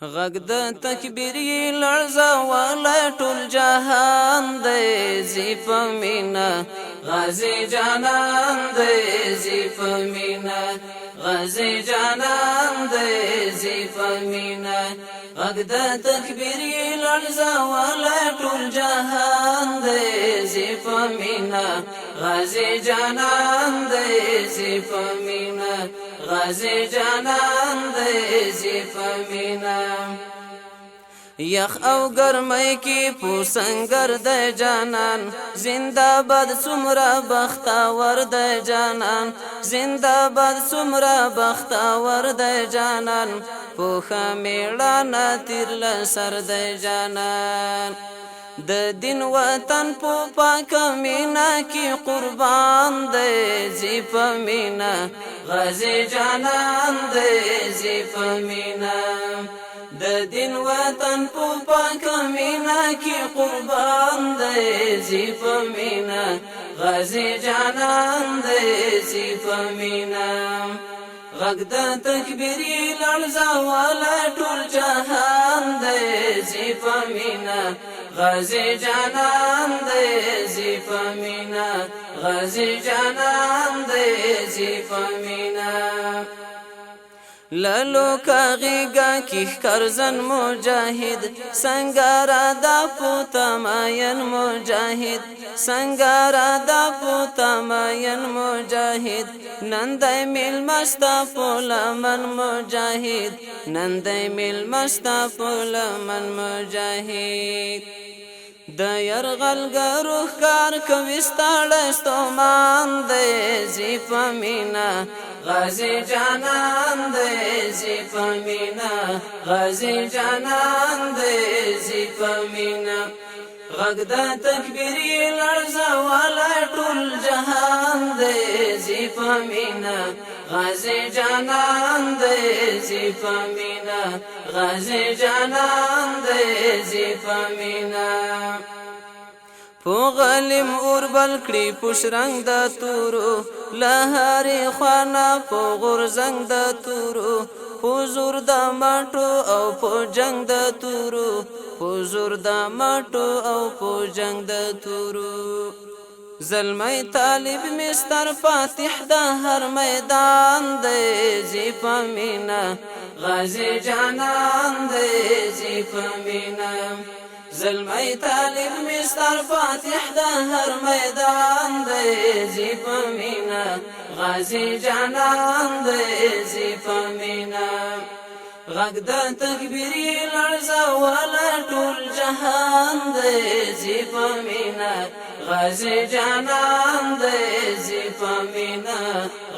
غږ د تکبیر یې لړزولی ټول جهان دی زی په مینه غازی جانان دی زی په مینه غازی جانان دی زی په مینه غږ د تکبیر یې لړزولی ټول جهان دی زی په مینه غازی جانان دی زی په مینه غازی جانان دی زی په مینه یخ او گرمی کی پوسنگر د جانان زنده باد سمرا بختاور د جانان زنده باد سمرا بختاور د جانان پوخه میړانا تیر لسر د جانان د دین وطن په پاک مینا کی قربان دی زی په مینا غازی جانان دی زی په مینا د دین وطن په پاک مینا کی قربان دی زی په مینا غازی جانان دی زی په مینا غږ د تکبیر لړزولی ټول جهان دی زی په مینا غازی جانان دی زی په مینا غازی جانان دی زی په مینا لالو کاغیگا کی کرزن مجاهد سنگارا دا پوتا ماین مجاهد سنگارا دا پوتا ماین مجاهد نندای میل مستا پولمن مجاهد نندای میل مستا پولمن مجاهد د یرغلګرو ښکار کوي ستړی ستومان دی زی په مینا غازی جانان دی زی په مینا غازی جانان دی زی په مینا غږ د تکبیر لړزولی ټول جهان دی زی په مینا غازی جانان دی زی په مینا غازی جانان دی زی په مینا پو غلیم اور بل کړي پوش رنگ د تورو لهاري خوانا پو غرزنګ د تورو پو زور د ماټو او پو جنگ د تورو پو زور د ماټو او پو جنگ د تورو زلمی طالب مستر فاتح د هر میدان دی زی په مینا غازی جانان دی زی په مینا زلمی طالب مستر فاتح د هر میدان دی زی په مینا غازی جانان دی زی په مینا غږ د تکبیر لړزولی ټول جهان دی زی په مینا غازی جانان دی زی په مینا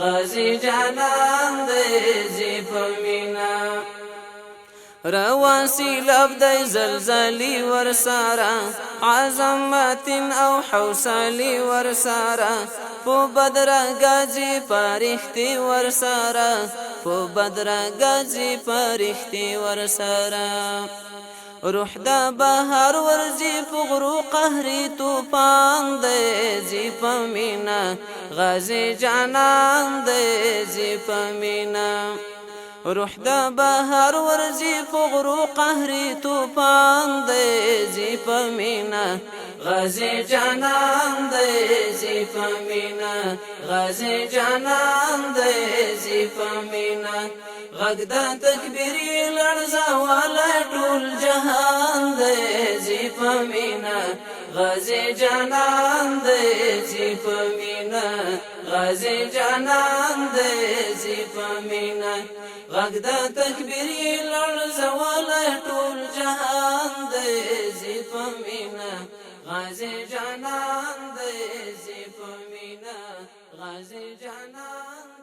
غازی جانان دی زی په مینا روان سیلاب دی زلزلی ورسارا عظمت او حوصلی ورسارا پو بدر گازی پارختی ورسارا پو بدر گازی پارختی ورسارا روح دا بهار ورزی فغرو قهری توفان دی زی په مینا غازی جانان دی زی په مینا روح دا بهار ورزی فغرو قهری توفان دی زی په مینا غازی جانان دی زی په مینا غازی جانان دی زی په مینا غږ د تکبیر لړزولی ټول جهان دی زی په مینا غازی جانان دی زی په مینا غازی جانان دی زی په مینا غږ د تکبیر لړزولی ټول جهان دی زی په مینا غازی جانان دی زی په مینا غازی جانان